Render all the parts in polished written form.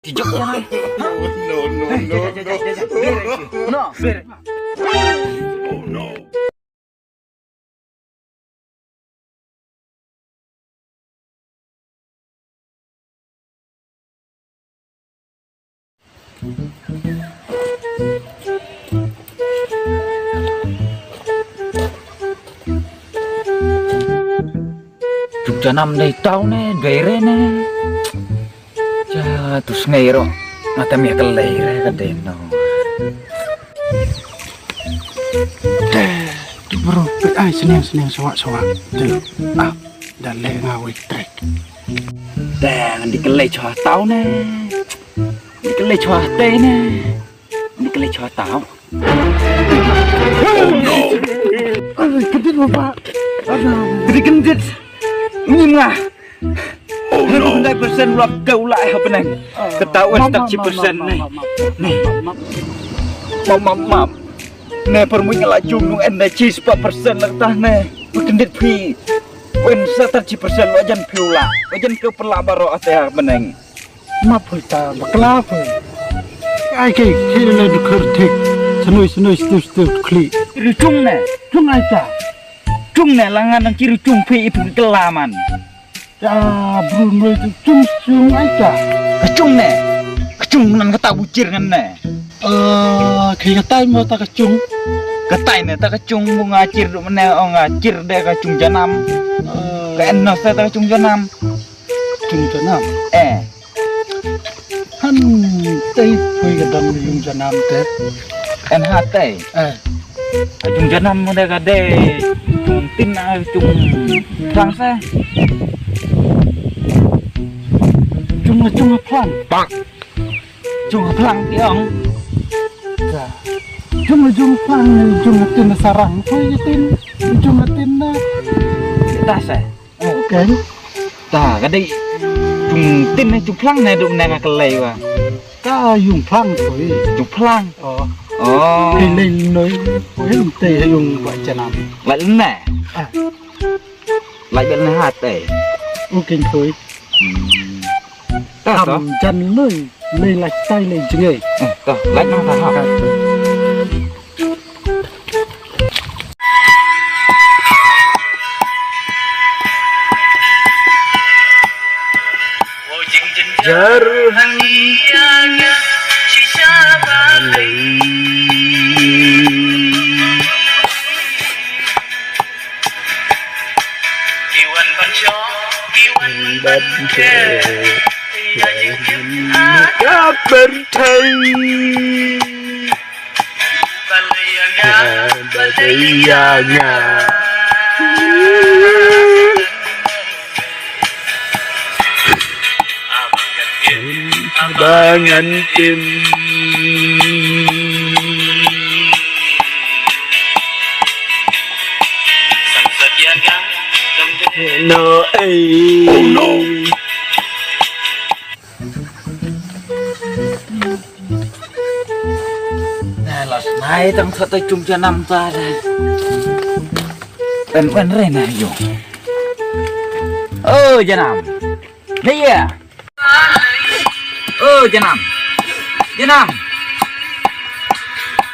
Tijuk jangan. No. Oh no. Jogja 6 day tau ne, daerah ne. Ja, terus ngairo. Mata mi kelere kadeno. Bro, senang sawak-sawak. Tuh, dan le ngawi trek. Dan dikelai cho tau ne. Dikelai cho te ne. Dikelai cho tau. Oh no. Kedit bapak. Aduh, Gendit. Ngimah. Oh no. 100% lo kau lại apa nang. Ketahuan tak 10% nih. Nih. Mam. Nè phần mình lại chung nung energy 10% lah tah nè. Gendit pi. Wen sa 30% lo jan piula. Jan ke pelabaro ateh meneng. Mapulta baklap. Ai ke le du kertik. Senoi stu kli. Ricung nè. Cung aja. Cung nè langan nang ciri cung pi ibu kelaman. Ya, Bruno itu cung aja. Kecung nè. Kecung nang kata bujir ngan nè. Kayak tai mau tak cung. Ketai nè ta kecung mu ngacir duk meneh ngacir deh kecung janam. Ke enos ta kecung janam. Cung janam. Han tai pui kadang yung janam teh. NHT. Kecung janam mu deh kade. Cung tin cung rangsa. Cung pelan. Pak. Cung pelang tiong. Cung pelan, cung tin sarang. Pui tin, cung tin na. Ta sa. Oke. Ta kade cung tin cung pelang nè duk nang kelai wa. Ka yung pelan pui. Cung pelang. Oh. Cái lên nói với tê hay dùng gọi cho nam lại lên nè lại bên hạt tê ok thôi cầm chân nơi lên lại tay lên chứ nghề lại nó thật hả Jaruhan ban kề các bên thân nhà bangan tim no oh no nè lọt này trong thật tôi chung cho năm ta đây bên đây này dùng cho nằm đây à cho nằm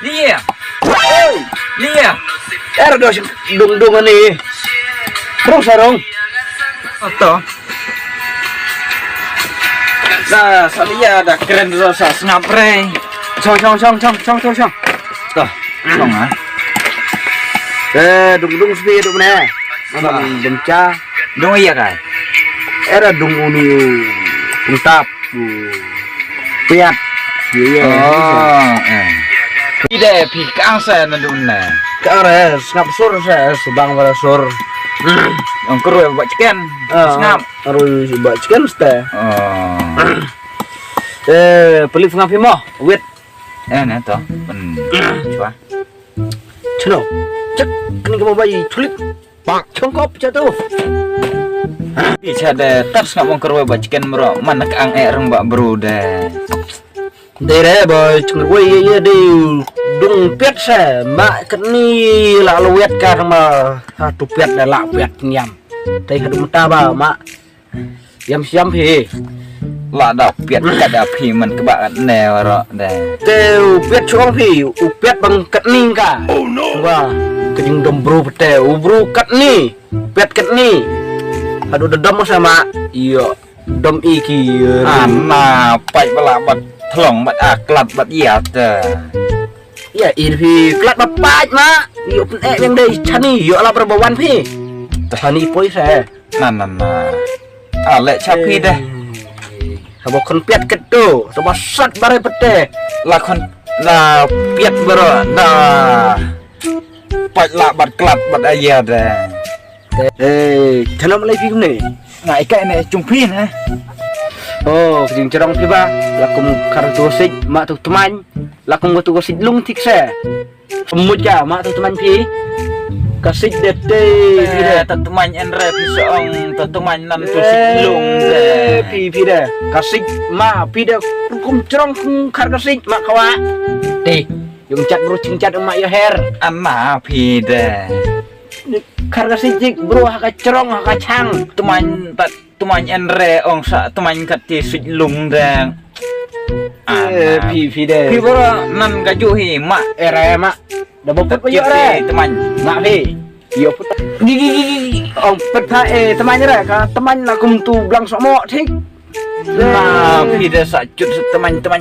đi à đi à era dong ani terus sarong atau nah soalnya ada keren rosa ngapre chong tuh chong dung sepi dong nè malam benca dong iya kan era dung uni untap piat iya ide pikang saya nadun nè kare ngap sur saya sebang pada sur ông cứ rồi bạch ken ngap rồi bạch ken ste beli ngap mo wit nè to mình chua chelo chắc kan kamu bayi tulit pak congkop jatuh bisa deh terus ngap ông cứ rồi bạch ken bro mana ang reng mbak bro deh Dere boy cengwe ye di dung pet se mak keni la luet karma tu pet da la pet nyam tai hadu ta ba mak yam siam phi Lah dah piat kada phi man ke ba ne ro de. Teu piat chuang phi piat bang kat ni ka. Oh no. Wah, kejing dom bro pete, bro kat ni. Piat kat ni. Aduh dedam sama. Iya, dom iki. Ana pai bala bat thlong bat aklat bat ya te. Ya, phi klat bapak mak. Yo pen yang dei chani yo ala perbawan phi. Chani poi sa. Nah. Lek chapi dah. Sabok kon piat ket tu, sabok sat bare pete. Lakon na piat bro na pai la bat klat bat aya dah. Tanam lagi ni. Ngai kai ne jumpi na. Oh, kejing cerong phi ba. Lakum kartu sik mak tu teman. Lakum tu sik lung tik sa. Semut ja mak tu teman phi. Kasih dete pide teman enre pisong teman nan tu silung de pide kasih ma pide kum cerong kar kasih mak kawa teh yung cat bro cingcat emak ya her ana pide kar kasih jik bro haka cerong haka cang teman enre ong sa teman kati silung de pide bro nan gajuhi mak era mak dah bopet yo re teman mak pi yo put gigi om peta temannya re ka teman lakum tu blang somo thik nah pide sacut teman-teman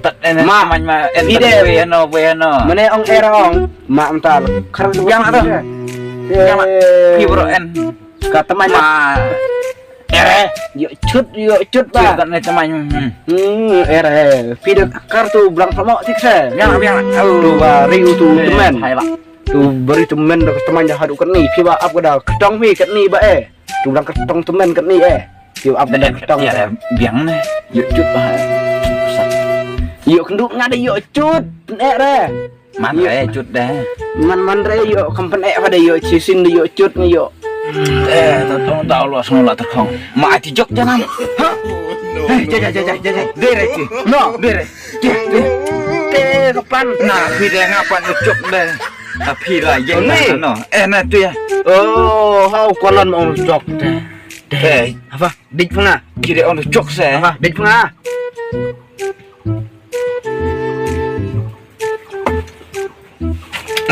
teman ma ente we ano mane ong era ong mak entar kar yang ada yang pi bro en ka teman ma yo cut ba kan teman era pide kartu blang somo thik se yang tu ba riu tu teman hai la tu beri teman dak teman dah hadu kat ni pi ba ap kada ketong mi kat ni ba tu blang ketong teman kat ni yo ap kada ketong ya biang ne yo cut ba yo kenduk ngade yo cut re man re cut dah man re yo kampen pada yo cisin yo cut ni yo tahu lo semua terkong mak ati jok jangan jaja dere ci no dere kapan nah pide ngapan jok deh tapi lah yang no na tu ya oh how kolon mau jok deh apa dik pernah kira on jok saya apa dik pernah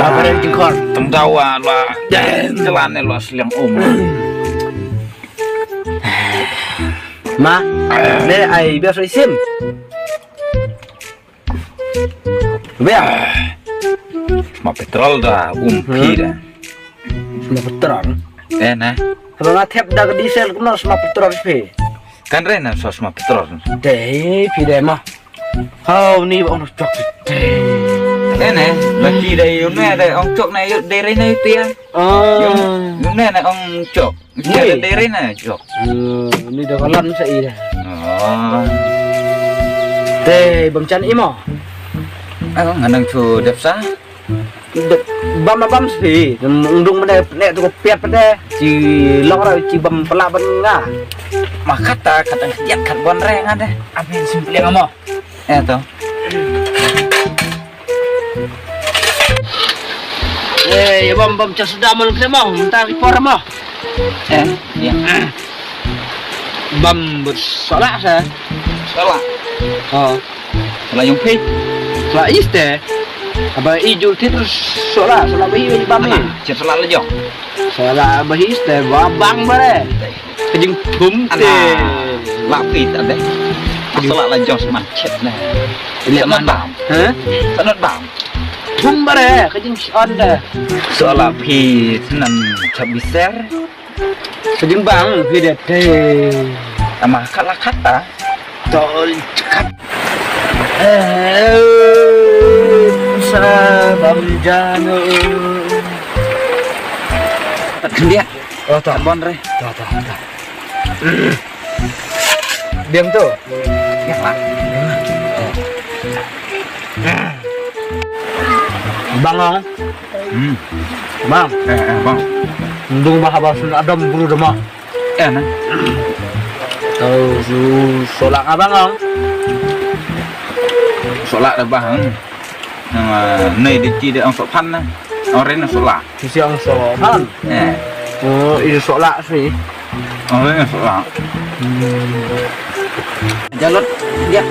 apa yang jengkol tengdawa lah jalan lo seliang ma ne ai biasa isim biar ma petrol dah pi dah ma petrol nah kalau nggak tiap dah diesel kena sama petrol pi kan rena sos ma petrol deh pi deh mah how ni on cok nè lagi đây yun đây ông chọc này đây đây này tia yun này ông chọc đây đây này chọc ni dah kalan sai dah teh bang chan imo ang nganang chu dep sa bam sih undung mana nek tu piat pada ci long ra ci bam pela ban nga mah kata kiat kat bon reng ada abin simple ngamo to ya bam cas daman ke mau entar por mau ya bam bersolak sa salah oh salah yung pi salah iste aba ijul terus solak bahi ni bam ni salah le jong salah bahi iste bang bare kejing bum te la pi ta de salah le jong seman chet nah lihat bam sanot bam bum bare kejing on dah salah pi nan chabiser kejing bang video te ama kata tol cekat sabam jano dia oh tak bon re tak diam tu ya lah bangong bang bang ndung bahaba sun adam bulu dema nah tau su solak abangong solak dah bang này đi chi để ông sọ phan nè ông rén là sọ lạ thì siang sopan oh itu solak sih ông rén là sọ lạ Jalan dia.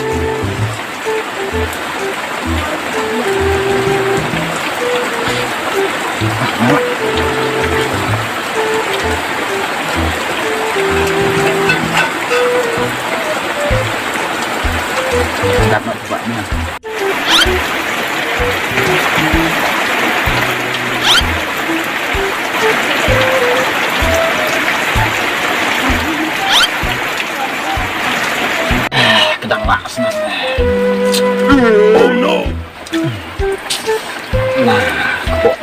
Dapat coba-nya. Kedang lakas na. Oh no. Nah, kok.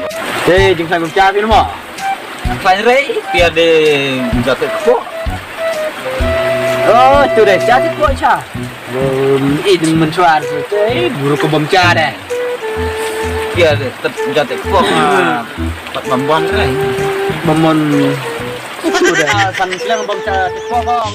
Jeng saya ngucapin mo. Fine Ray, biar de jatuh kok. Oh, tu dah jadi kok cha. Ini mencuat buru ke bomca deh. Biar tetap jatuh kok. Tak membuat Ray. Memon sudah san film bomca kok.